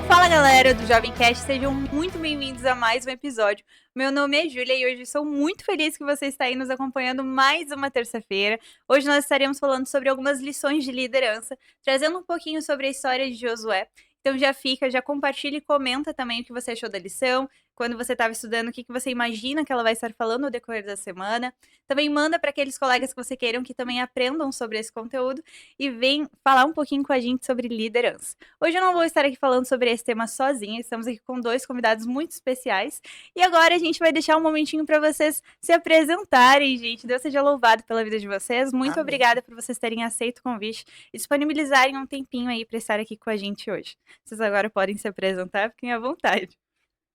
Fala galera do Jovem Cast, sejam muito bem-vindos a mais um episódio. Meu nome é Júlia e hoje sou muito feliz que você está aí nos acompanhando mais uma terça-feira. Hoje nós estaremos falando sobre algumas lições de liderança, trazendo um pouquinho sobre a história de Josué. Então já compartilha e comenta também o que você achou da lição, quando você estava estudando, o que você imagina que ela vai estar falando no decorrer da semana. Também manda para aqueles colegas que você queiram que também aprendam sobre esse conteúdo e vem falar um pouquinho com a gente sobre liderança. Hoje eu não vou estar aqui falando sobre esse tema sozinha, estamos aqui com dois convidados muito especiais. E agora a gente vai deixar um momentinho para vocês se apresentarem, gente. Deus seja louvado pela vida de vocês. Muito Amém. obrigada por vocês terem aceito o convite e disponibilizarem um tempinho aí para estar aqui com a gente hoje. Vocês agora podem se apresentar, fiquem à vontade.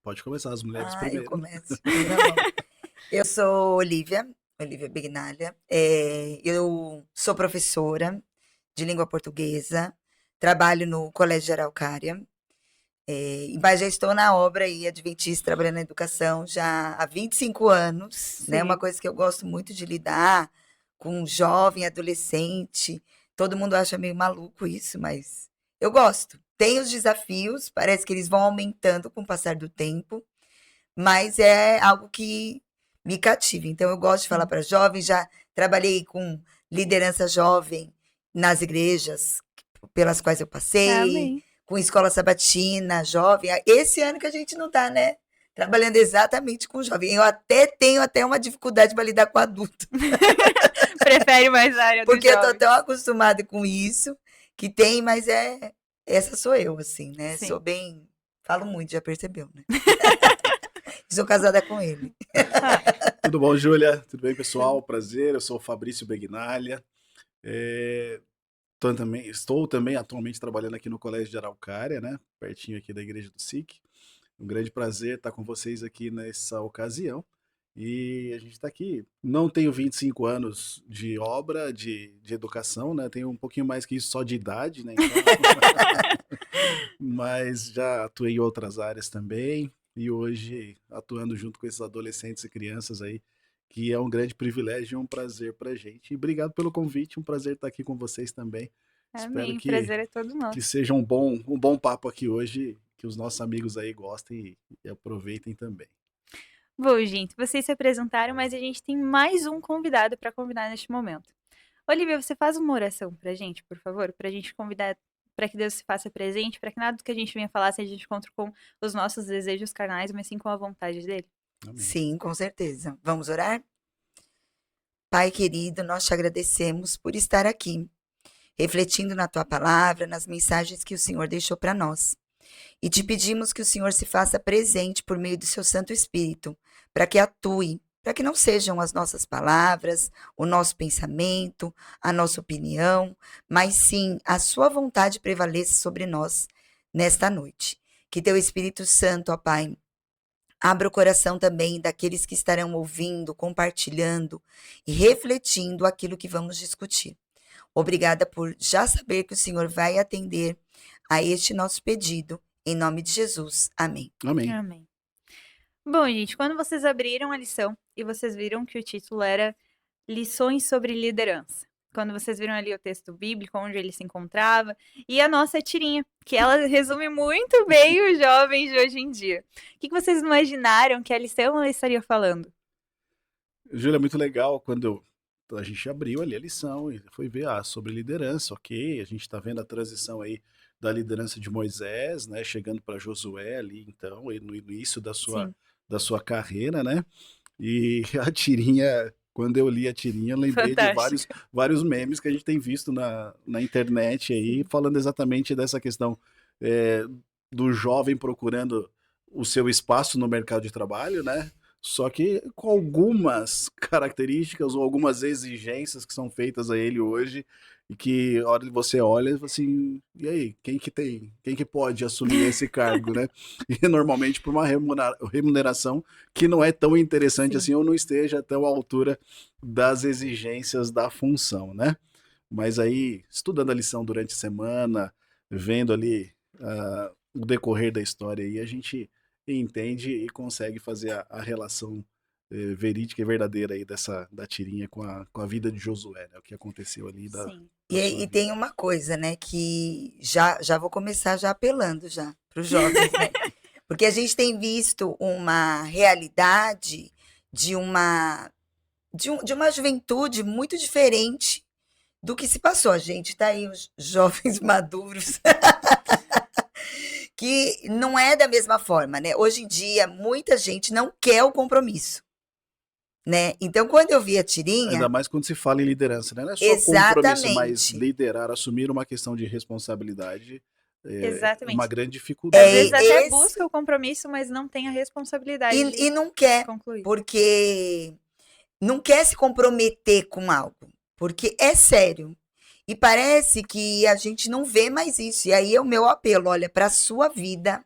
Pode começar, as mulheres Eu primeiro. começo. Tá bom. Eu sou Olivia Begnalia. Eu sou professora de língua portuguesa, trabalho no Colégio de Araucária, mas já estou na obra aí, adventista, trabalhando na educação já há 25 anos, né? Sim. Uma coisa que eu gosto muito de lidar com jovem, adolescente. Todo mundo acha meio maluco isso, mas eu gosto. Tem os desafios, parece que eles vão aumentando com o passar do tempo, mas é algo que me cativa. Então, eu gosto de falar para jovens, já trabalhei com liderança jovem nas igrejas pelas quais eu passei, Amém. com escola sabatina, jovem. Esse ano que a gente não está, né? Trabalhando exatamente com jovem. Eu até tenho uma dificuldade para lidar com adulto. Prefere mais a área do Porque eu tô jovem. tão acostumada com isso, que tem, mas essa sou eu, assim, né? Sim. Sou bem, falo muito, já percebeu, né? Sou casada com ele. Tudo bom, Júlia? Tudo bem, pessoal? Prazer, eu sou o Fabrício Begnalia. Estou também atualmente trabalhando aqui no Colégio de Araucária, né? Pertinho aqui da Igreja do SIC. Um grande prazer estar com vocês aqui nessa ocasião. E a gente está aqui. Não tenho 25 anos de obra, de educação, né? Tenho um pouquinho mais que isso só de idade, né? Então... Mas já atuei em outras áreas também. E hoje atuando junto com esses adolescentes e crianças aí, que é um grande privilégio e um prazer pra gente. E obrigado pelo convite, um prazer estar aqui com vocês também. Amém. Espero O prazer é todo nosso. que seja um bom papo aqui hoje, que os nossos amigos aí gostem e aproveitem também. Bom, gente, vocês se apresentaram, mas a gente tem mais um convidado para convidar neste momento. Olivia, você faz uma oração pra gente, por favor? Pra gente convidar, para que Deus se faça presente, para que nada do que a gente venha falar seja de encontro com os nossos desejos carnais, mas sim com a vontade dele. Amém. Sim, com certeza. Vamos orar? Pai querido, nós te agradecemos por estar aqui, refletindo na tua palavra, nas mensagens que o Senhor deixou para nós. E te pedimos que o Senhor se faça presente por meio do seu Santo Espírito, para que atue, para que não sejam as nossas palavras, o nosso pensamento, a nossa opinião, mas sim a sua vontade prevaleça sobre nós nesta noite. Que teu Espírito Santo, ó Pai, abra o coração também daqueles que estarão ouvindo, compartilhando e refletindo aquilo que vamos discutir. Obrigada por já saber que o Senhor vai atender a este nosso pedido. Em nome de Jesus. Amém. Amém. Amém. Bom, gente, quando vocês abriram a lição e vocês viram que o título era Lições sobre Liderança, quando vocês viram ali o texto bíblico, onde ele se encontrava, e a nossa tirinha, que ela resume muito bem os jovens de hoje em dia. O que vocês imaginaram que a lição ela estaria falando? Júlia, é muito legal quando a gente abriu ali a lição e foi ver sobre liderança, ok? A gente está vendo a transição aí da liderança de Moisés, né? Chegando para Josué ali, então, no início da sua carreira, né? E a tirinha, quando eu li a tirinha, eu lembrei de vários memes que a gente tem visto na internet aí, falando exatamente dessa questão do jovem procurando o seu espaço no mercado de trabalho, né? Só que com algumas características ou algumas exigências que são feitas a ele hoje e que a hora que você olha, assim, e aí, quem que pode assumir esse cargo, né? E normalmente por uma remuneração que não é tão interessante assim ou não esteja tão à altura das exigências da função, né? Mas aí, estudando a lição durante a semana, vendo ali o decorrer da história aí, a gente entende e consegue fazer a relação verídica e verdadeira aí da tirinha com a vida de Josué, né? O que aconteceu ali da Sim. sua E tem vida. uma coisa, né, que já vou começar já apelando já para os jovens, né? Porque a gente tem visto uma realidade de uma juventude muito diferente do que se passou. A gente tá aí, os jovens maduros, que não é da mesma forma, né? Hoje em dia, muita gente não quer o compromisso, né? Então, quando eu vi a Ainda tirinha, mais quando se fala em liderança, né? Não é só compromisso, mas exatamente, liderar, assumir uma questão de responsabilidade é uma Exatamente. grande Às dificuldade, vezes né? até esse, busca o compromisso, mas não tem a responsabilidade de e não quer, concluir. porque não quer se comprometer com algo, porque é sério. E parece que a gente não vê mais isso. E aí é o meu apelo, olha, para a sua vida,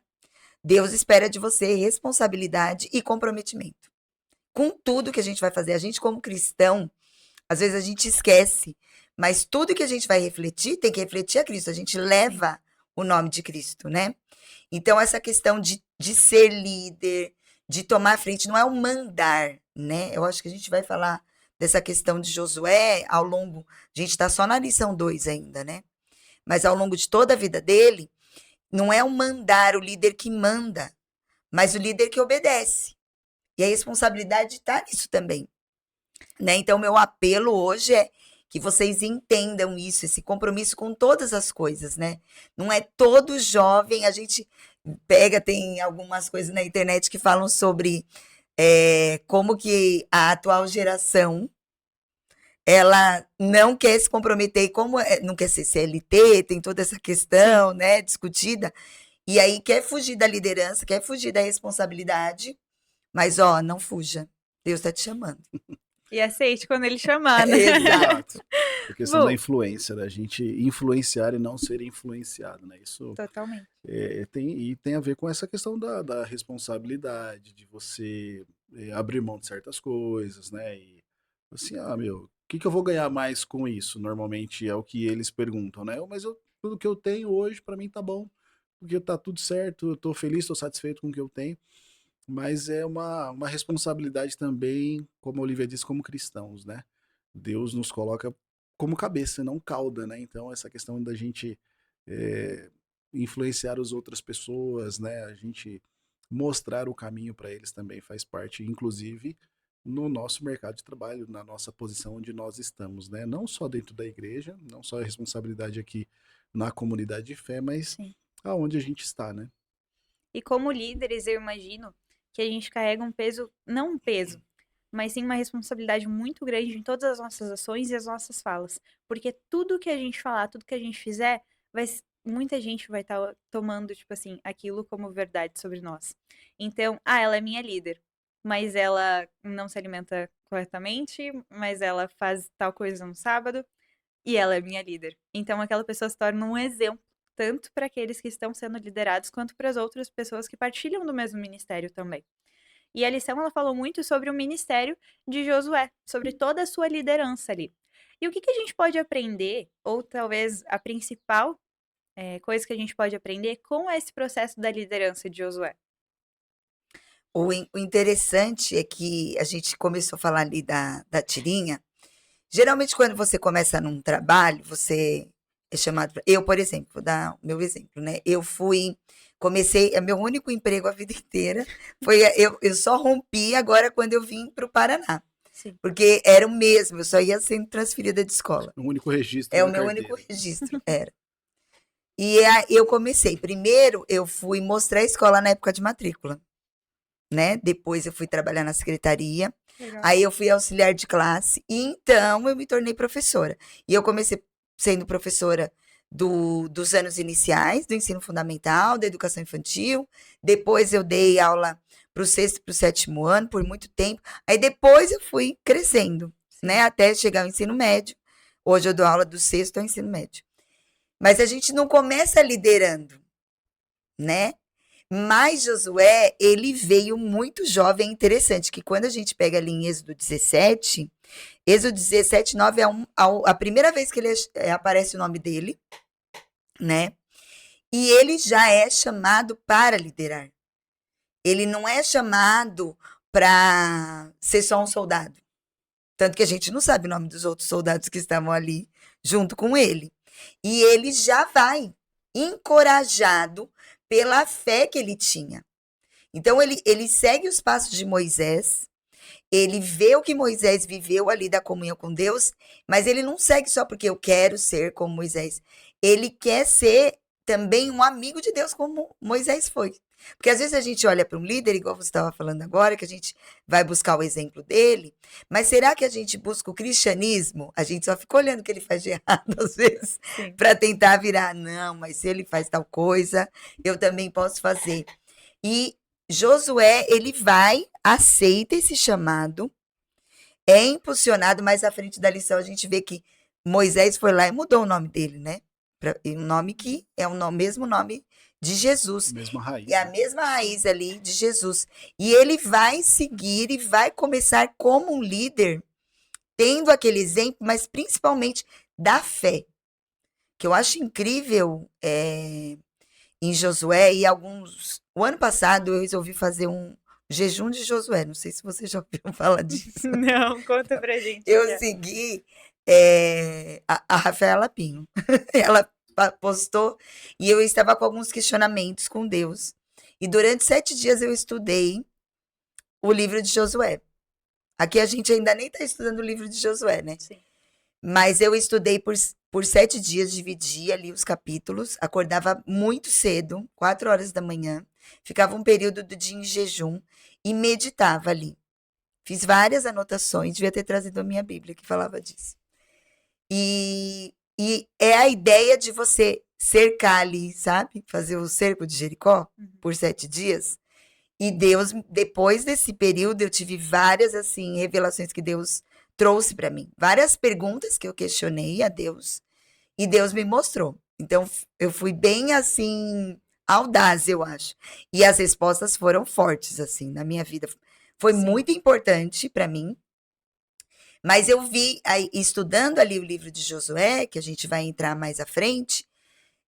Deus espera de você responsabilidade e comprometimento. Com tudo que a gente vai fazer, a gente como cristão, às vezes a gente esquece, mas tudo que a gente vai refletir, tem que refletir a Cristo. A gente Sim. leva o nome de Cristo, né? Então, essa questão de ser líder, de tomar frente, não é o mandar, né? Eu acho que a gente vai falar dessa questão de Josué ao longo. A gente está só na lição 2 ainda, né? Mas ao longo de toda a vida dele, não é o mandar, o líder que manda, mas o líder que obedece. E a responsabilidade está nisso também, né? Então, meu apelo hoje é que vocês entendam isso, esse compromisso com todas as coisas, né? Não é todo jovem, a gente pega, tem algumas coisas na internet que falam sobre como que a atual geração ela não quer se comprometer, e como não quer ser CLT, tem toda essa questão, né, discutida, e aí quer fugir da liderança, quer fugir da responsabilidade, mas ó, não fuja, Deus está te chamando. E aceite quando ele chamar, né? Exato. Exato. A questão da Bom, influência, da gente influenciar e não ser influenciado, né? Isso totalmente. tem a ver com essa questão da responsabilidade, de você abrir mão de certas coisas, né? E assim, meu, o que eu vou ganhar mais com isso? Normalmente é o que eles perguntam, né? Mas tudo que eu tenho hoje, para mim tá bom, porque tá tudo certo, eu tô feliz, tô satisfeito com o que eu tenho. Mas é uma responsabilidade também, como a Olivia disse, como cristãos, né? Deus nos coloca como cabeça, não cauda, né? Então, essa questão da gente é, influenciar as outras pessoas, né? A gente mostrar o caminho para eles também faz parte, inclusive, no nosso mercado de trabalho, na nossa posição onde nós estamos, né? Não só dentro da igreja, não só a responsabilidade aqui na comunidade de fé, mas Sim. aonde a gente está, né? E como líderes, eu imagino que a gente carrega um peso, não um peso, mas sim uma responsabilidade muito grande em todas as nossas ações e as nossas falas. Porque tudo que a gente falar, tudo que a gente fizer, muita gente vai estar tomando, tipo assim, aquilo como verdade sobre nós. Então, ela é minha líder, mas ela não se alimenta corretamente, mas ela faz tal coisa no sábado, e ela é minha líder. Então, aquela pessoa se torna um exemplo, tanto para aqueles que estão sendo liderados, quanto para as outras pessoas que partilham do mesmo ministério também. E a lição ela falou muito sobre o ministério de Josué, sobre toda a sua liderança ali. E o que a gente pode aprender, ou talvez a principal coisa que a gente pode aprender com esse processo da liderança de Josué? O interessante é que a gente começou a falar ali da tirinha. Geralmente, quando você começa num trabalho, você é chamado. Eu, por exemplo, vou dar o meu exemplo, né? Comecei, é meu único emprego a vida inteira. Eu só rompi agora quando eu vim para o Paraná. Sim. Porque era o mesmo, eu só ia sendo transferida de escola. Um único registro É o na meu único carteira. registro, era. E eu comecei. Primeiro, eu fui mostrar a escola na época de matrícula, né? Depois eu fui trabalhar na secretaria. Legal. Aí eu fui auxiliar de classe e então eu me tornei professora. E eu comecei sendo professora dos anos iniciais, do ensino fundamental, da educação infantil. Depois eu dei aula para o sexto e para o sétimo ano por muito tempo. Aí depois eu fui crescendo, né? Até chegar ao ensino médio. Hoje eu dou aula do sexto ao ensino médio. Mas a gente não começa liderando, né? Mas Josué, ele veio muito jovem, é interessante, que quando a gente pega ali em Êxodo 17, 9 a primeira vez que ele aparece o nome dele, né? E ele já é chamado para liderar. Ele não é chamado para ser só um soldado. Tanto que a gente não sabe o nome dos outros soldados que estavam ali junto com ele. E ele já vai encorajado pela fé que ele tinha. Então, ele segue os passos de Moisés, ele vê o que Moisés viveu ali da comunhão com Deus, mas ele não segue só porque eu quero ser como Moisés. Ele quer ser também um amigo de Deus como Moisés foi. Porque às vezes a gente olha para um líder, igual você estava falando agora, que a gente vai buscar o exemplo dele, mas será que a gente busca o cristianismo? A gente só fica olhando o que ele faz de errado às vezes, Sim. para tentar virar, não, mas se ele faz tal coisa, eu também posso fazer. E Josué, ele vai, aceita esse chamado, é impulsionado. Mais à frente da lição a gente vê que Moisés foi lá e mudou o nome dele, né? Um nome que é o mesmo nome de Jesus. Mesma raiz. É a mesma raiz ali de Jesus. E ele vai seguir e vai começar como um líder, tendo aquele exemplo, mas principalmente da fé. Que eu acho incrível em Josué e o ano passado eu resolvi fazer um jejum de Josué. Não sei se você já ouviu falar disso. Não, conta pra gente. Eu segui a Rafaela Pinho. Ela postou e eu estava com alguns questionamentos com Deus. E durante 7 dias eu estudei o livro de Josué. Aqui a gente ainda nem está estudando o livro de Josué, né? Sim. Mas eu estudei por 7 dias, dividi ali os capítulos, acordava muito cedo, 4 horas da manhã, ficava um período do dia em jejum e meditava ali. Fiz várias anotações, devia ter trazido a minha Bíblia que falava disso. E é a ideia de você cercar ali, sabe? Fazer o cerco de Jericó por 7 dias. E Deus, depois desse período, eu tive várias, assim, revelações que Deus trouxe para mim. Várias perguntas que eu questionei a Deus. E Deus me mostrou. Então, eu fui bem, assim, audaz, eu acho. E as respostas foram fortes, assim, na minha vida. Foi muito importante para mim. Mas eu vi, estudando ali o livro de Josué, que a gente vai entrar mais à frente,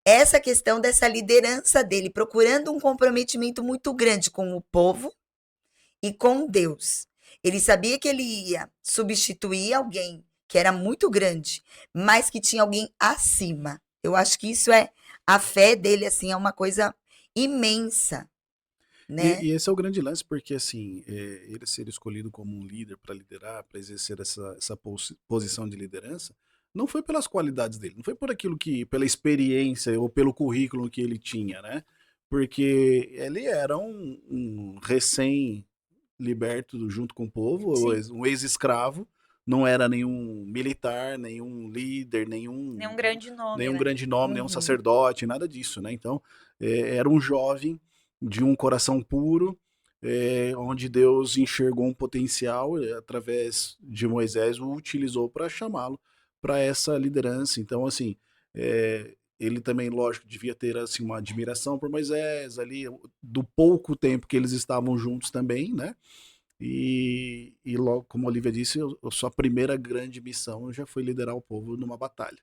essa questão dessa liderança dele, procurando um comprometimento muito grande com o povo e com Deus. Ele sabia que ele ia substituir alguém que era muito grande, mas que tinha alguém acima. Eu acho que isso a fé dele, assim, é uma coisa imensa, né? E esse é o grande lance, porque assim, ele ser escolhido como um líder para liderar, para exercer essa posição de liderança, não foi pelas qualidades dele, não foi por aquilo pela experiência ou pelo currículo que ele tinha, né? Porque ele era um recém-liberto junto com o povo, um ex-escravo, não era nenhum militar, nenhum líder, nenhum grande nome, nenhum né? grande nome, nenhum sacerdote, nada disso, né? Então, era um jovem de um coração puro, onde Deus enxergou um potencial, através de Moisés, o utilizou para chamá-lo para essa liderança. Então, assim, ele também, lógico, devia ter assim, uma admiração por Moisés, ali, do pouco tempo que eles estavam juntos também, né? E logo, como a Olivia disse, a sua primeira grande missão já foi liderar o povo numa batalha.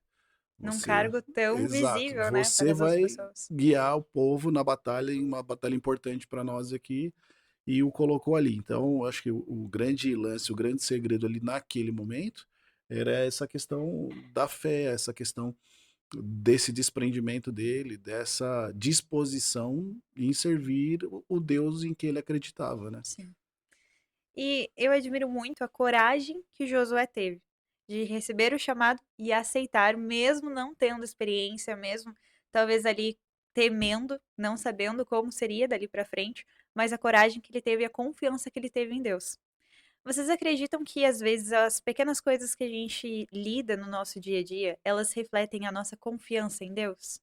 Num cargo tão Exato. visível, né, Você para as vai pessoas. guiar o povo na batalha, em uma batalha importante para nós aqui, e o colocou ali. Então, acho que o grande lance, o grande segredo ali naquele momento era essa questão da fé, essa questão desse desprendimento dele, dessa disposição em servir o Deus em que ele acreditava, né? Sim. E eu admiro muito a coragem que Josué teve de receber o chamado e aceitar, mesmo não tendo experiência, mesmo talvez ali temendo, não sabendo como seria dali para frente, mas a coragem que ele teve e a confiança que ele teve em Deus. Vocês acreditam que às vezes as pequenas coisas que a gente lida no nosso dia a dia, elas refletem a nossa confiança em Deus?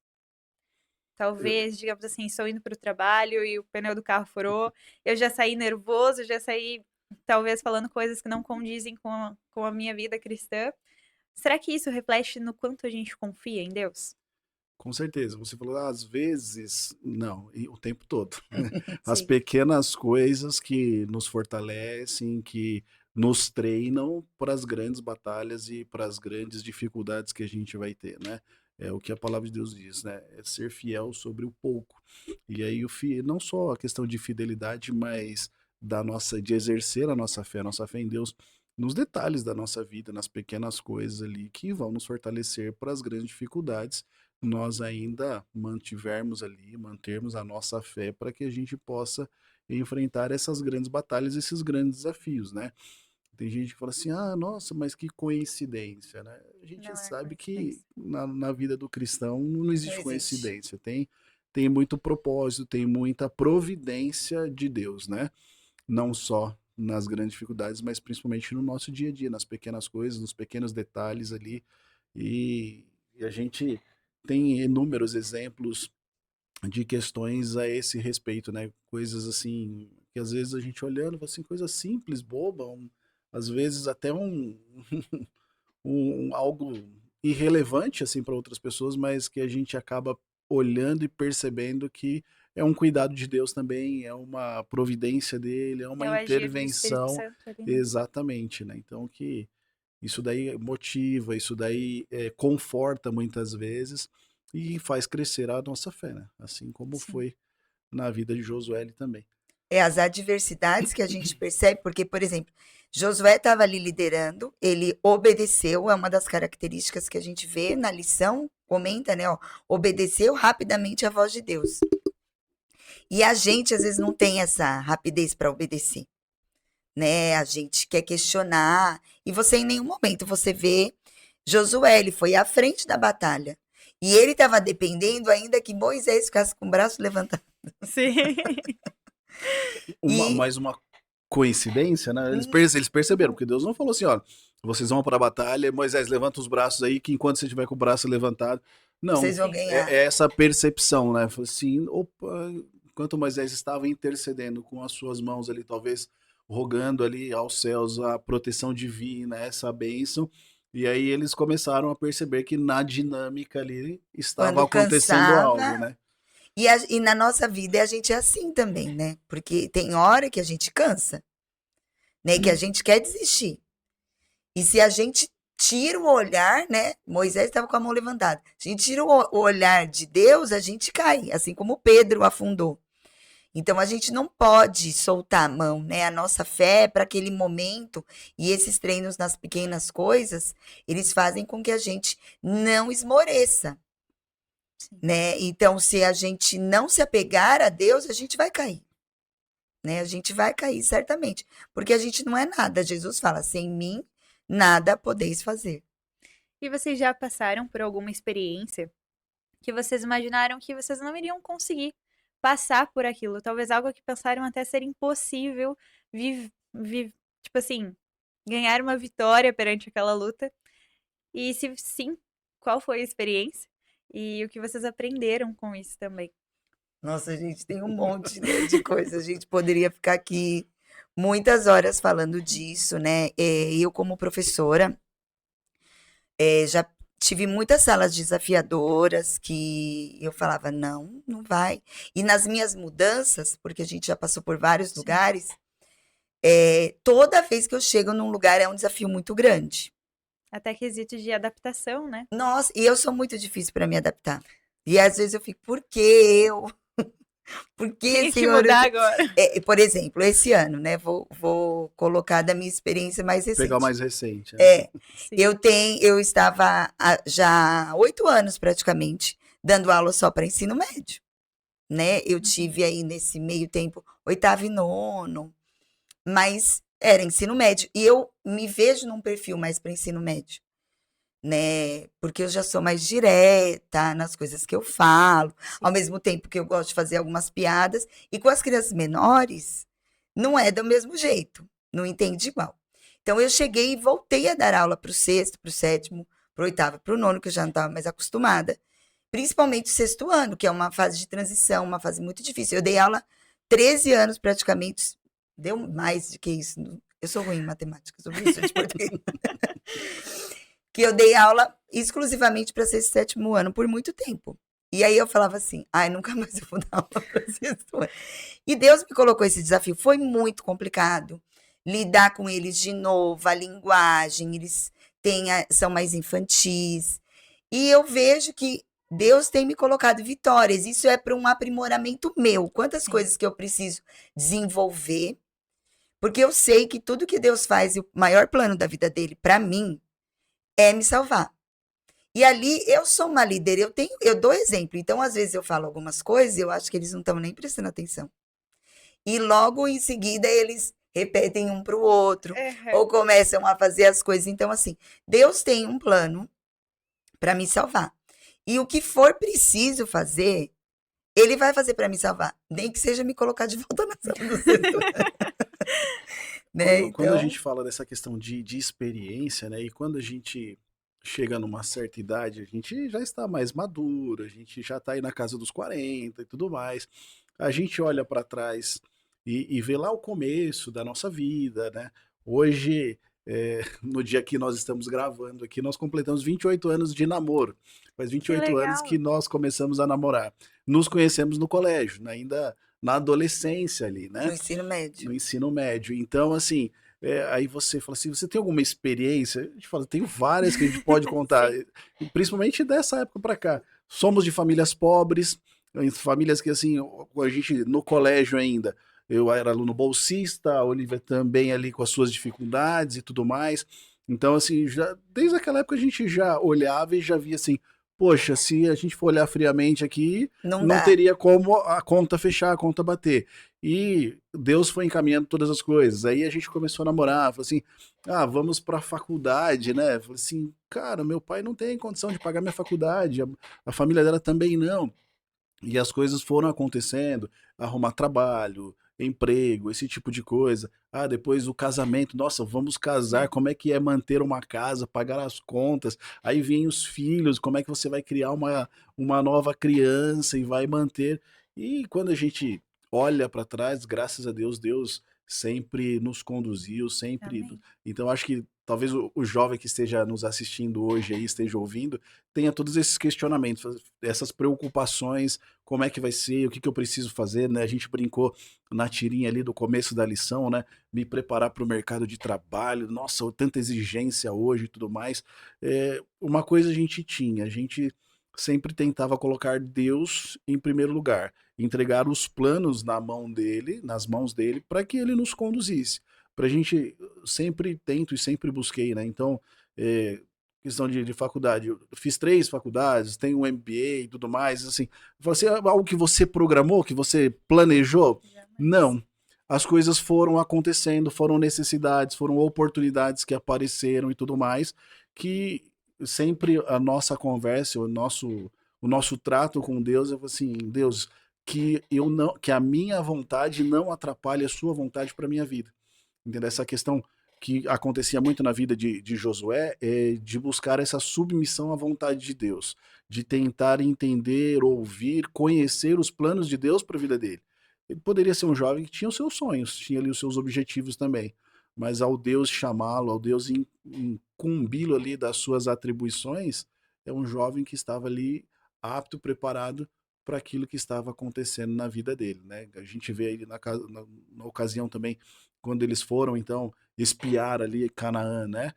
Talvez, digamos assim, estou indo para o trabalho e o pneu do carro furou, eu já saí nervoso, já saí talvez falando coisas que não condizem com a minha vida cristã. Será que isso reflete no quanto a gente confia em Deus? Com certeza. Você falou, às vezes, não, e o tempo todo. As Sim. pequenas coisas que nos fortalecem, que nos treinam para as grandes batalhas e para as grandes dificuldades que a gente vai ter, né? É o que a palavra de Deus diz, né? É ser fiel sobre o pouco. E aí, não só a questão de fidelidade, mas de exercer a nossa fé em Deus, nos detalhes da nossa vida, nas pequenas coisas ali que vão nos fortalecer para as grandes dificuldades, nós ainda mantermos a nossa fé para que a gente possa enfrentar essas grandes batalhas, esses grandes desafios, né? Tem gente que fala assim, ah, nossa, mas que coincidência, né? A gente Não é sabe que coincidência. na vida do cristão não Não existe existe. coincidência, tem muito propósito, tem muita providência de Deus, né? Não só nas grandes dificuldades, mas principalmente no nosso dia a dia, nas pequenas coisas, nos pequenos detalhes ali. E a gente tem inúmeros exemplos de questões a esse respeito, né? Coisas assim, que às vezes a gente olhando, fala assim, coisa simples, boba, às vezes até algo irrelevante assim para outras pessoas, mas que a gente acaba olhando e percebendo que é um cuidado de Deus também, é uma providência dele, é uma É o agir do Espírito intervenção, Santo ali, né? exatamente, né? Então que isso daí motiva, isso daí conforta muitas vezes e faz crescer a nossa fé, né? Assim como Sim. foi na vida de Josué também. É as adversidades que a gente percebe, porque, por exemplo, Josué estava ali liderando, ele obedeceu, é uma das características que a gente vê na lição, comenta, né? Ó, obedeceu rapidamente a voz de Deus. E a gente, às vezes, não tem essa rapidez para obedecer, né? A gente quer questionar, e você, em nenhum momento, você vê Josué, ele foi à frente da batalha. E ele estava dependendo ainda que Moisés ficasse com o braço levantado. Sim. E Mais uma coincidência, né? Eles perceberam, porque Deus não falou assim, ó, vocês vão para a batalha, Moisés, levanta os braços aí, que enquanto você estiver com o braço levantado. Não, vocês vão Sim. ganhar. é essa percepção, né? Falou assim, opa, enquanto Moisés estava intercedendo com as suas mãos ali, talvez rogando ali aos céus a proteção divina, essa bênção, e aí eles começaram a perceber que na dinâmica ali estava Quando acontecendo algo, cansava. né? E na nossa vida a gente é assim também, né? Porque tem hora que a gente cansa, né? Que a gente quer desistir. E se a gente tira o olhar, né? Moisés estava com a mão levantada. Se a gente tira o olhar de Deus, a gente cai, assim como Pedro afundou. Então a gente não pode soltar a mão, né? A nossa fé é para aquele momento e esses treinos nas pequenas coisas, eles fazem com que a gente não esmoreça, Sim. né? Então se a gente não se apegar a Deus, a gente vai cair, né? A gente vai cair certamente, porque a gente não é nada. Jesus fala: "Sem mim nada podeis fazer". E vocês já passaram por alguma experiência que vocês imaginaram que vocês não iriam conseguir passar por aquilo? Talvez algo que pensaram até ser impossível, vi tipo assim, ganhar uma vitória perante aquela luta. E se sim, qual foi a experiência? E o que vocês aprenderam com isso também? Nossa, a gente tem um monte, né, de coisas. A gente poderia ficar aqui muitas horas falando disso, né? Eu, como professora, já tive muitas salas desafiadoras que eu falava, não, não vai. E nas minhas mudanças, porque a gente já passou por vários Sim. lugares, toda vez que eu chego num lugar é um desafio muito grande. Até quesitos de adaptação, né? Nossa, e eu sou muito difícil para me adaptar. E às vezes eu fico, por que eu? Por que, Tem que Senhor? mudar agora. Por exemplo, esse ano, né? Vou colocar da minha experiência mais Pegar o recente. mais recente. Né? Sim. Eu estava já há 8 anos praticamente dando aula só para ensino médio, né? Eu tive aí nesse meio tempo 8º e 9º, mas era ensino médio. E eu me vejo num perfil mais para ensino médio, né? Porque eu já sou mais direta nas coisas que eu falo, ao mesmo tempo que eu gosto de fazer algumas piadas. E com as crianças menores, não é do mesmo jeito, não entende igual. Então eu cheguei e voltei a dar aula para o 6º, para o 7º, para o 8º, para o 9º, que eu já não estava mais acostumada. Principalmente o 6º ano, que é uma fase de transição, uma fase muito difícil. Eu dei aula 13 anos praticamente, deu mais do que isso. Eu sou ruim em matemática, sou professora de português. Que eu dei aula exclusivamente para 6º e 7º ano por muito tempo. E aí eu falava assim, ai, nunca mais eu vou dar aula para 6º ano. E Deus me colocou esse desafio, foi muito complicado. Lidar com eles de novo, a linguagem, eles são mais infantis. E eu vejo que Deus tem me colocado vitórias, isso é para um aprimoramento meu. Quantas Sim. coisas que eu preciso desenvolver, Porque eu sei que tudo que Deus faz, e o maior plano da vida dele para mim é me salvar. E ali eu sou uma líder, eu dou exemplo. Então, às vezes eu falo algumas coisas e eu acho que eles não estão nem prestando atenção. E logo em seguida eles repetem um para o outro, ou começam a fazer as coisas. Então, assim, Deus tem um plano para me salvar. E o que for preciso fazer, ele vai fazer para me salvar. Nem que seja me colocar de volta na sala do setor. Né? Quando a Então, gente fala dessa questão de experiência, né? E quando a gente chega numa certa idade, a gente já está mais maduro, a gente já está aí na casa dos 40 e tudo mais. A gente olha para trás e vê lá o começo da nossa vida, né? Hoje, no dia que nós estamos gravando aqui, nós completamos 28 anos de namoro. Faz Que 28 anos legal. que nós começamos a namorar. Nos conhecemos no colégio, né? Ainda na adolescência ali, no né? ensino médio. No ensino médio. Então, assim, aí você fala assim, você tem alguma experiência? A gente fala, tenho várias que a gente pode contar, Sim. e principalmente dessa época para cá. Somos de famílias pobres, famílias que, assim, a gente, no colégio ainda, eu era aluno bolsista, a Olivia também ali com as suas dificuldades e tudo mais. Então, assim, já, desde aquela época a gente já olhava e já via assim, poxa, se a gente for olhar friamente aqui, Não não dá. teria como a conta fechar, a conta bater. E Deus foi encaminhando todas as coisas. Aí a gente começou a namorar, falou assim: "Ah, vamos para a faculdade, né?" Falei assim: "Cara, meu pai não tem condição de pagar minha faculdade, a família dela também não". E as coisas foram acontecendo, arrumar trabalho, emprego, esse tipo de coisa. Ah, depois o casamento, nossa, vamos casar, como é que é manter uma casa, pagar as contas? Aí vem os filhos, como é que você vai criar uma nova criança e vai manter? E quando a gente olha para trás, graças a Deus, Deus sempre nos conduziu, sempre. Amém. Então, acho que talvez o jovem que esteja nos assistindo hoje aí, esteja ouvindo, tenha todos esses questionamentos, essas preocupações, como é que vai ser, o que que eu preciso fazer, né? A gente brincou na tirinha ali do começo da lição, né? Me preparar para o mercado de trabalho, nossa, tanta exigência hoje e tudo mais. Uma coisa a gente tinha, a gente sempre tentava colocar Deus em primeiro lugar, entregar os planos na mão dele, nas mãos dele, para que ele nos conduzisse. Para a gente sempre tento e sempre busquei, né? Então, é, questão de faculdade, eu fiz 3 faculdades, tenho um MBA e tudo mais, assim, você, algo que você programou, que você planejou? Jamais. Não. As coisas foram acontecendo, foram necessidades, foram oportunidades que apareceram e tudo mais, que sempre a nossa conversa, o nosso trato com Deus é assim, Deus, que a minha vontade não atrapalhe a sua vontade para minha vida. Entendeu? Essa questão que acontecia muito na vida de Josué é de buscar essa submissão à vontade de Deus, de tentar entender, ouvir, conhecer os planos de Deus para a vida dele. Ele poderia ser um jovem que tinha os seus sonhos, tinha ali os seus objetivos também, mas ao Deus chamá-lo, ao Deus incumbi-lo ali das suas atribuições, é um jovem que estava ali apto, preparado para aquilo que estava acontecendo na vida dele, né? A gente vê aí na ocasião também quando eles foram então espiar ali Canaã, né?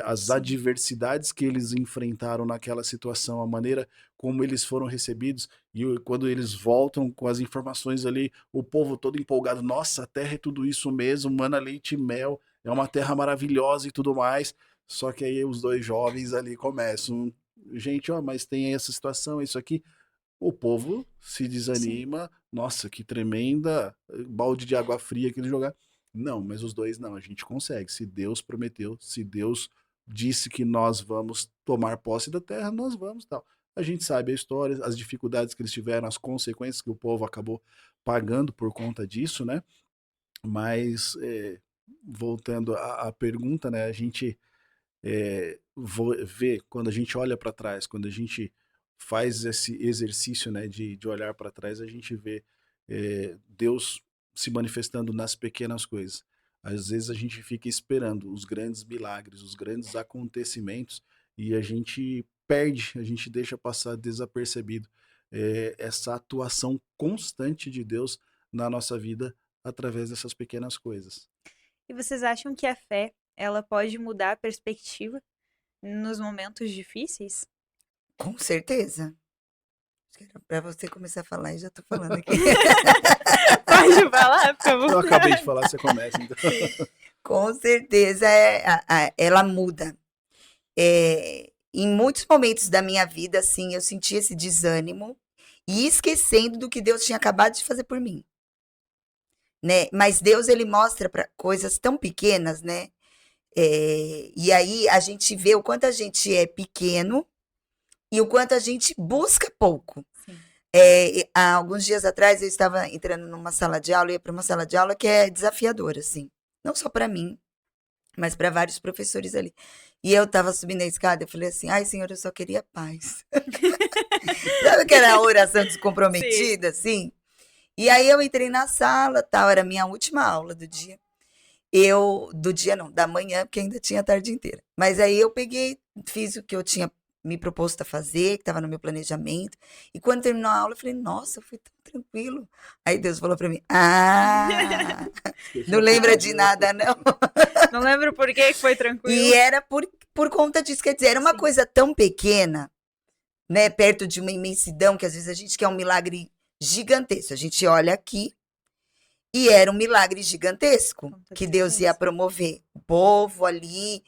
As Sim. adversidades que eles enfrentaram naquela situação, a maneira como eles foram recebidos e quando eles voltam com as informações ali, o povo todo empolgado, nossa, a terra é tudo isso mesmo, mana, leite e mel, é uma terra maravilhosa e tudo mais. Só que aí os dois jovens ali começam, gente, ó, mas tem essa situação, isso aqui. O povo se Sim. desanima, nossa, que tremenda balde de água fria que eles jogaram. Não, mas os dois não, a gente consegue. Se Deus prometeu, se Deus disse que nós vamos tomar posse da terra, nós vamos, tal. A gente sabe a história, as dificuldades que eles tiveram, as consequências que o povo acabou pagando por conta disso, né? Mas voltando à pergunta, né? A gente vê quando a gente olha para trás, quando a gente faz esse exercício, né, de olhar para trás, a gente vê Deus se manifestando nas pequenas coisas. Às vezes a gente fica esperando os grandes milagres, os grandes acontecimentos e a gente perde, a gente deixa passar desapercebido essa atuação constante de Deus na nossa vida através dessas pequenas coisas. E vocês acham que a fé, ela pode mudar a perspectiva nos momentos difíceis? Com certeza. Acho que era pra você começar a falar e já tô falando aqui. Pode falar, por favor. Eu acabei de falar, você começa. Então. Com certeza, ela muda. Em muitos momentos da minha vida, assim, eu senti esse desânimo e esquecendo do que Deus tinha acabado de fazer por mim, né? Mas Deus, ele mostra para coisas tão pequenas, né? E aí a gente vê o quanto a gente é pequeno e o quanto a gente busca pouco. Sim. Há alguns dias atrás eu estava entrando numa sala de aula, ia para uma sala de aula que é desafiadora, assim. Não só para mim, mas para vários professores ali. E eu estava subindo a escada, eu falei assim, ai, Senhor, eu só queria paz. Sabe aquela oração descomprometida, assim? E aí eu entrei na sala, tal, era a minha última aula do dia. Do dia não, da manhã, porque ainda tinha a tarde inteira. Mas aí eu peguei, fiz o que eu tinha me proposto a fazer, que estava no meu planejamento. E quando terminou a aula, eu falei, nossa, foi tão tranquilo. Aí Deus falou para mim, não lembra de nada, não. Não lembro por que foi tranquilo. E era por conta disso, quer dizer, era uma coisa tão pequena, né, perto de uma imensidão, que às vezes a gente quer um milagre gigantesco. A gente olha aqui, e era um milagre gigantesco que Deus ia promover. O povo ali,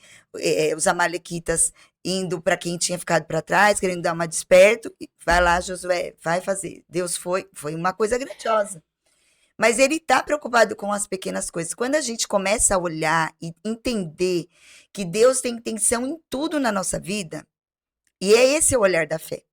os amalequitas indo para quem tinha ficado para trás, querendo dar uma desperto. Vai lá, Josué, vai fazer. Deus foi uma coisa grandiosa. Mas ele está preocupado com as pequenas coisas. Quando a gente começa a olhar e entender que Deus tem intenção em tudo na nossa vida, e é esse o olhar da fé,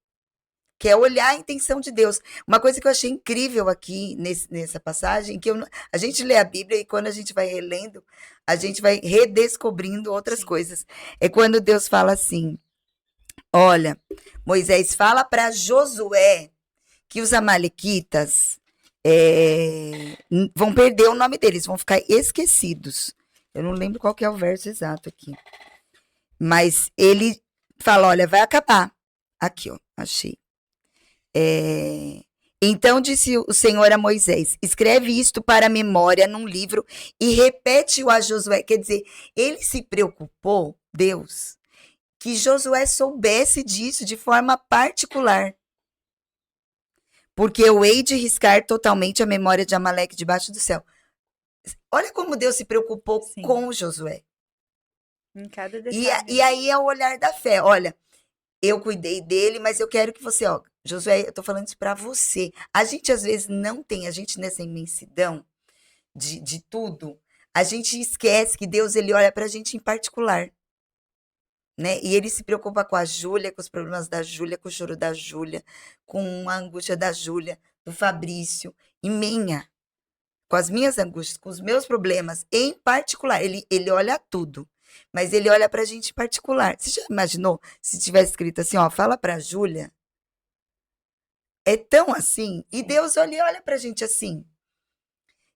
que é olhar a intenção de Deus. Uma coisa que eu achei incrível aqui nessa passagem, que a gente lê a Bíblia e quando a gente vai relendo, a gente vai redescobrindo outras coisas. É quando Deus fala assim, olha, Moisés fala para Josué que os amalequitas vão perder o nome deles, vão ficar esquecidos. Eu não lembro qual que é o verso exato aqui. Mas ele fala, olha, vai acabar. Aqui, ó, achei. Então disse o Senhor a Moisés, escreve isto para a memória num livro e repete-o a Josué. Quer dizer, ele se preocupou, Deus, que Josué soubesse disso de forma particular. Porque eu hei de riscar totalmente a memória de Amaleque debaixo do céu. Olha como Deus se preocupou com Josué. Em cada detalhe. E aí é o olhar da fé. Olha, eu cuidei dele, mas eu quero que você, ó, Josué, eu tô falando isso para você. A gente às vezes não tem, a gente nessa imensidão de tudo, a gente esquece que Deus, ele olha pra gente em particular, né? E ele se preocupa com a Júlia, com os problemas da Júlia, com o choro da Júlia, com a angústia da Júlia, do Fabrício, e minha, com as minhas angústias, com os meus problemas, em particular. Ele olha tudo, mas ele olha pra gente em particular. Você já imaginou se tivesse escrito assim, ó, fala pra Júlia? É tão assim, e Deus olha pra gente assim.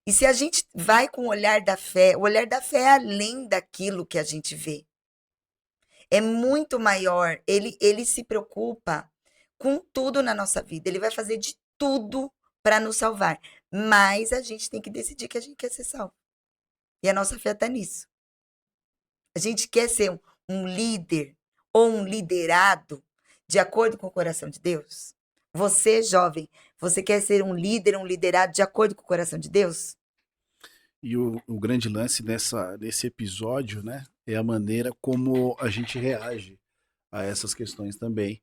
E se a gente vai com o olhar da fé é além daquilo que a gente vê. É muito maior. Ele se preocupa com tudo na nossa vida. Ele vai fazer de tudo para nos salvar. Mas a gente tem que decidir que a gente quer ser salvo. E a nossa fé está nisso. A gente quer ser um líder ou um liderado de acordo com o coração de Deus? Você, jovem, você quer ser um líder, um liderado de acordo com o coração de Deus? E o grande lance nesse episódio, né, é a maneira como a gente reage a essas questões também.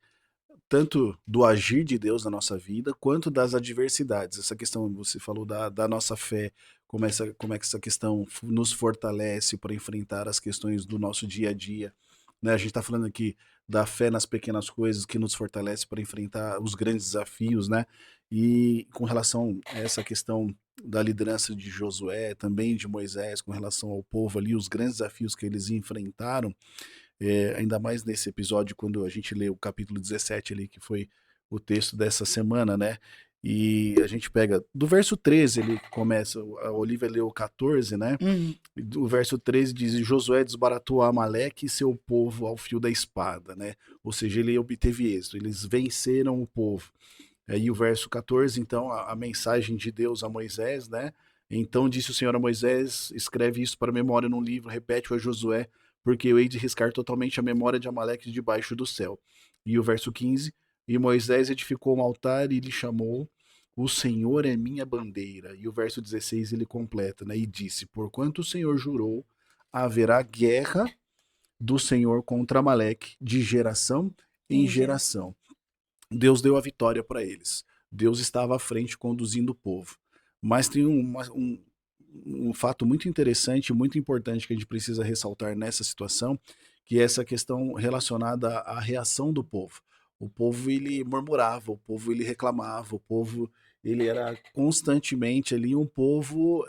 Tanto do agir de Deus na nossa vida, quanto das adversidades. Essa questão, você falou da nossa fé, como é que essa questão nos fortalece para enfrentar as questões do nosso dia a dia. Né? A gente está falando aqui da fé nas pequenas coisas que nos fortalece para enfrentar os grandes desafios, né? E com relação a essa questão da liderança de Josué, também de Moisés, com relação ao povo ali, os grandes desafios que eles enfrentaram, ainda mais nesse episódio, quando a gente lê o capítulo 17 ali, que foi o texto dessa semana, né? E a gente pega, do verso 13 ele começa, a Olivia leu o 14, né? O verso 13 diz, Josué desbaratou Amaleque e seu povo ao fio da espada, né? Ou seja, ele obteve êxito, eles venceram o povo. Aí o verso 14, então, a mensagem de Deus a Moisés, né? Então disse o Senhor a Moisés, escreve isso para memória num livro, repete-o a Josué, porque eu hei de riscar totalmente a memória de Amaleque debaixo do céu. E o verso 15, e Moisés edificou um altar e lhe chamou o Senhor é minha bandeira. E o verso 16 ele completa, né? E disse: porquanto o Senhor jurou, haverá guerra do Senhor contra Amaleque de geração em geração. Deus deu a vitória para eles. Deus estava à frente conduzindo o povo. Mas tem um fato muito interessante, muito importante que a gente precisa ressaltar nessa situação, que é essa questão relacionada à reação do povo. O povo ele murmurava, o povo ele reclamava, o povo ele era constantemente ali um povo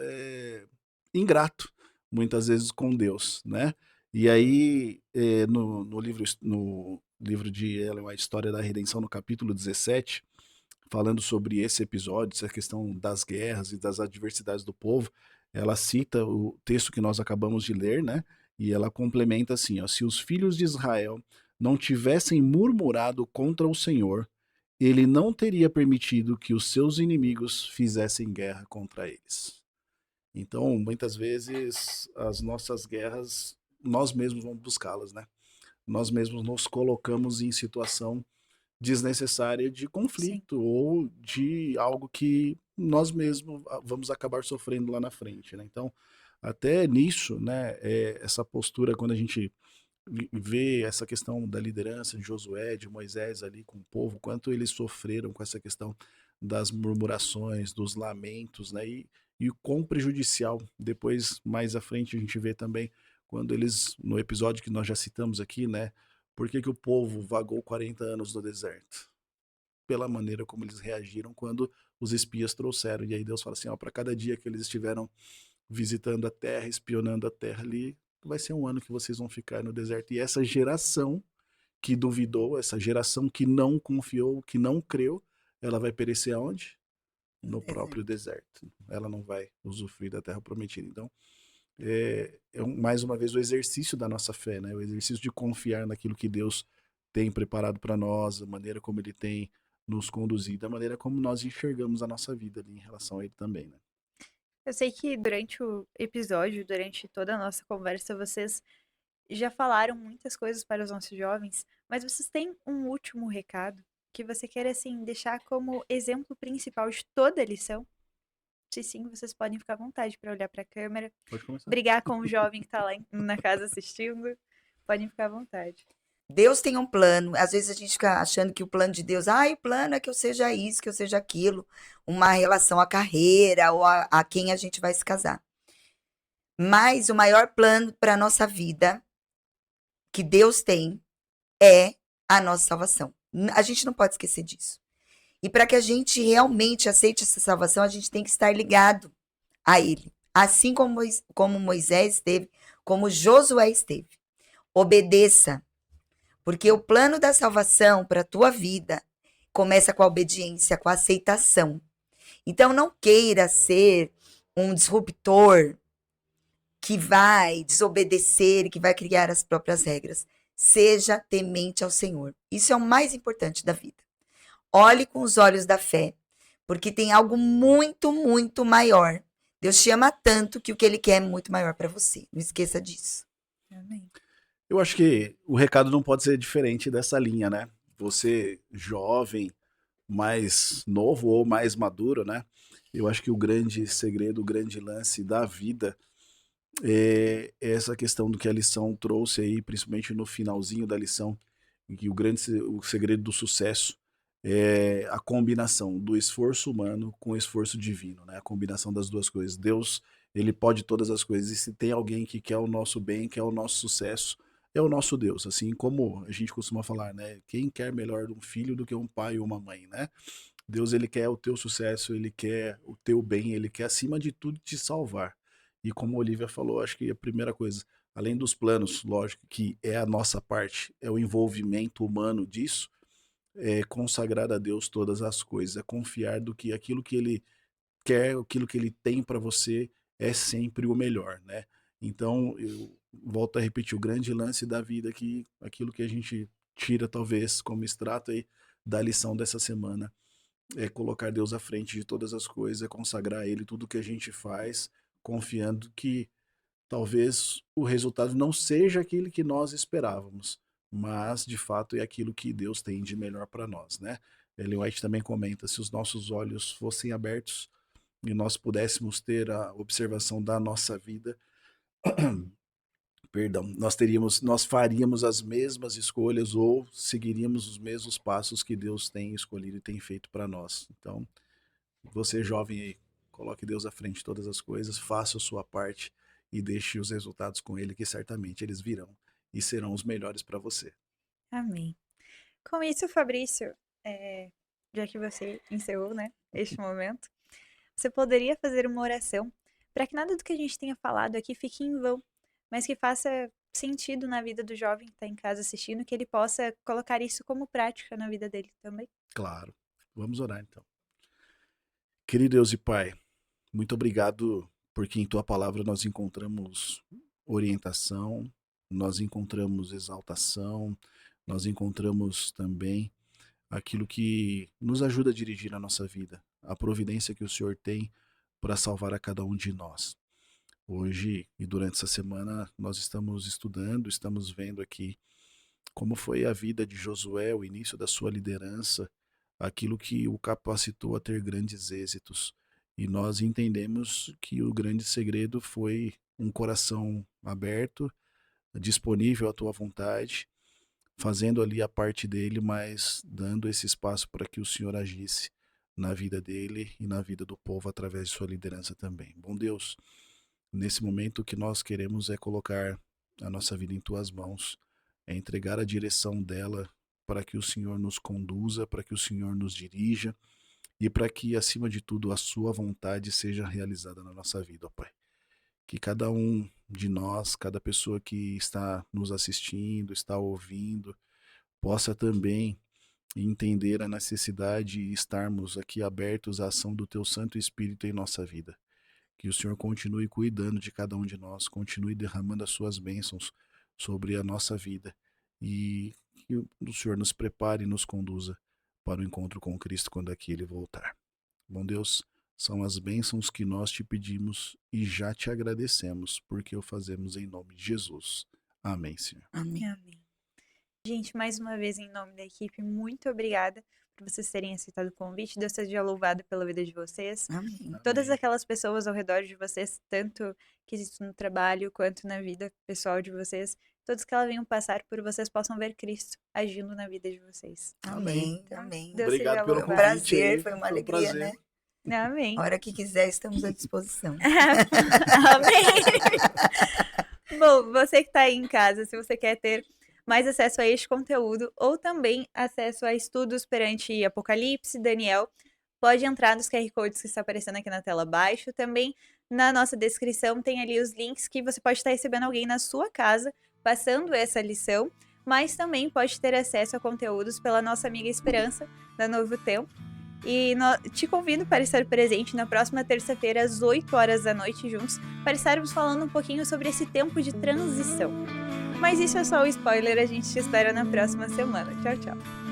ingrato, muitas vezes com Deus, né? E aí no livro de Ellen White, História da Redenção, no capítulo 17, falando sobre esse episódio, essa questão das guerras e das adversidades do povo, ela cita o texto que nós acabamos de ler, né? E ela complementa assim, ó: se os filhos de Israel não tivessem murmurado contra o Senhor, ele não teria permitido que os seus inimigos fizessem guerra contra eles. Então, muitas vezes, as nossas guerras, nós mesmos vamos buscá-las, né? Nós mesmos nos colocamos em situação desnecessária de Sim. conflito ou de algo que nós mesmos vamos acabar sofrendo lá na frente, né? Então, até nisso, né, essa postura, quando a gente vê essa questão da liderança de Josué, de Moisés ali com o povo, quanto eles sofreram com essa questão das murmurações, dos lamentos, né? E o quão prejudicial, depois, mais à frente, a gente vê também, quando eles, no episódio que nós já citamos aqui, né? Por que que o povo vagou 40 anos no deserto? Pela maneira como eles reagiram quando os espias trouxeram. E aí Deus fala assim, ó, para cada dia que eles estiveram visitando a terra, espionando a terra ali, vai ser um ano que vocês vão ficar no deserto. E essa geração que duvidou, essa geração que não confiou, que não creu, ela vai perecer aonde? No próprio deserto. Ela não vai usufruir da terra prometida. Então, mais uma vez o exercício da nossa fé, né? O exercício de confiar naquilo que Deus tem preparado para nós, a maneira como Ele tem nos conduzido, a maneira como nós enxergamos a nossa vida ali em relação a Ele também, né? Eu sei que durante o episódio, durante toda a nossa conversa, vocês já falaram muitas coisas para os nossos jovens, mas vocês têm um último recado que você quer, assim, deixar como exemplo principal de toda a lição? Se sim, vocês podem ficar à vontade para olhar para a câmera, Pode começar. brigar com o jovem que está lá na casa assistindo. Podem ficar à vontade. Deus tem um plano. Às vezes a gente fica achando que o plano de Deus, o plano é que eu seja isso, que eu seja aquilo, uma relação à carreira ou a quem a gente vai se casar. Mas o maior plano para a nossa vida que Deus tem é a nossa salvação. A gente não pode esquecer disso. E para que a gente realmente aceite essa salvação, a gente tem que estar ligado a Ele. Assim como Moisés esteve, como Josué esteve. Obedeça. Porque o plano da salvação para a tua vida começa com a obediência, com a aceitação. Então, não queira ser um disruptor que vai desobedecer, que vai criar as próprias regras. Seja temente ao Senhor. Isso é o mais importante da vida. Olhe com os olhos da fé, porque tem algo muito, muito maior. Deus te ama tanto que o que Ele quer é muito maior para você. Não esqueça disso. Amém. Eu acho que o recado não pode ser diferente dessa linha, né? Você, jovem, mais novo ou mais maduro, né? Eu acho que o grande segredo, o grande lance da vida é essa questão do que a lição trouxe aí, principalmente no finalzinho da lição, em que o segredo do sucesso é a combinação do esforço humano com o esforço divino, né? A combinação das duas coisas. Deus, ele pode todas as coisas, e se tem alguém que quer o nosso bem, quer o nosso sucesso, é o nosso Deus. Assim como a gente costuma falar, né? Quem quer melhor um filho do que um pai ou uma mãe, né? Deus, ele quer o teu sucesso, ele quer o teu bem, ele quer acima de tudo te salvar. E como a Olivia falou, acho que a primeira coisa, além dos planos, lógico, que é a nossa parte, é o envolvimento humano disso, é consagrar a Deus todas as coisas, é confiar do que aquilo que Ele quer, aquilo que Ele tem para você é sempre o melhor, né? Então, eu volto a repetir, o grande lance da vida aqui, aquilo que a gente tira talvez como extrato aí da lição dessa semana, é colocar Deus à frente de todas as coisas, é consagrar a Ele tudo que a gente faz, confiando que talvez o resultado não seja aquele que nós esperávamos, mas de fato é aquilo que Deus tem de melhor para nós, né? Ellen White também comenta, se os nossos olhos fossem abertos e nós pudéssemos ter a observação da nossa vida, perdão, nós faríamos as mesmas escolhas ou seguiríamos os mesmos passos que Deus tem escolhido e tem feito para nós. Então, você jovem aí, coloque Deus à frente de todas as coisas, faça a sua parte e deixe os resultados com Ele, que certamente eles virão e serão os melhores para você. Amém. Com isso, Fabrício, já que você encerrou, né, este momento, você poderia fazer uma oração para que nada do que a gente tenha falado aqui fique em vão, mas que faça sentido na vida do jovem que está em casa assistindo, que ele possa colocar isso como prática na vida dele também. Claro. Vamos orar então. Querido Deus e Pai, muito obrigado porque em Tua palavra nós encontramos orientação, nós encontramos exaltação, nós encontramos também aquilo que nos ajuda a dirigir a nossa vida, a providência que o Senhor tem para salvar a cada um de nós. Hoje e durante essa semana nós estamos estudando, estamos vendo aqui como foi a vida de Josué, o início da sua liderança, aquilo que o capacitou a ter grandes êxitos. E nós entendemos que o grande segredo foi um coração aberto, disponível à tua vontade, fazendo ali a parte dele, mas dando esse espaço para que o Senhor agisse na vida dele e na vida do povo através de sua liderança também. Bom Deus, nesse momento o que nós queremos é colocar a nossa vida em tuas mãos, é entregar a direção dela para que o Senhor nos conduza, para que o Senhor nos dirija e para que, acima de tudo, a sua vontade seja realizada na nossa vida, ó Pai. Que cada um de nós, cada pessoa que está nos assistindo, está ouvindo, possa também entender a necessidade e estarmos aqui abertos à ação do Teu Santo Espírito em nossa vida. Que o Senhor continue cuidando de cada um de nós, continue derramando as suas bênçãos sobre a nossa vida e que o Senhor nos prepare e nos conduza para o encontro com Cristo quando aqui Ele voltar. Bom Deus, são as bênçãos que nós te pedimos e já te agradecemos, porque o fazemos em nome de Jesus. Amém, Senhor. Amém. Amém. Gente, mais uma vez, em nome da equipe, muito obrigada por vocês terem aceitado o convite. Deus seja louvado pela vida de vocês. Amém. Todas aquelas pessoas ao redor de vocês, tanto que existem no trabalho quanto na vida pessoal de vocês, todos que elas venham passar por vocês possam ver Cristo agindo na vida de vocês. Amém. Então, Amém. Deus Obrigado seja pelo Foi um louvado. convite. prazer, aí, foi uma um alegria, prazer. né? Amém. A hora que quiser, estamos à disposição. Amém. Bom, você que está aí em casa, se você quer ter mais acesso a este conteúdo ou também acesso a estudos perante Apocalipse, Daniel, pode entrar nos QR Codes que está aparecendo aqui na tela abaixo. Também na nossa descrição tem ali os links que você pode estar recebendo alguém na sua casa passando essa lição, mas também pode ter acesso a conteúdos pela nossa amiga Esperança, da Novo Tempo. E te convido para estar presente na próxima terça-feira, às 8 horas da noite, juntos, para estarmos falando um pouquinho sobre esse tempo de transição. Mas isso é só o spoiler, a gente te espera na próxima semana. Tchau, tchau.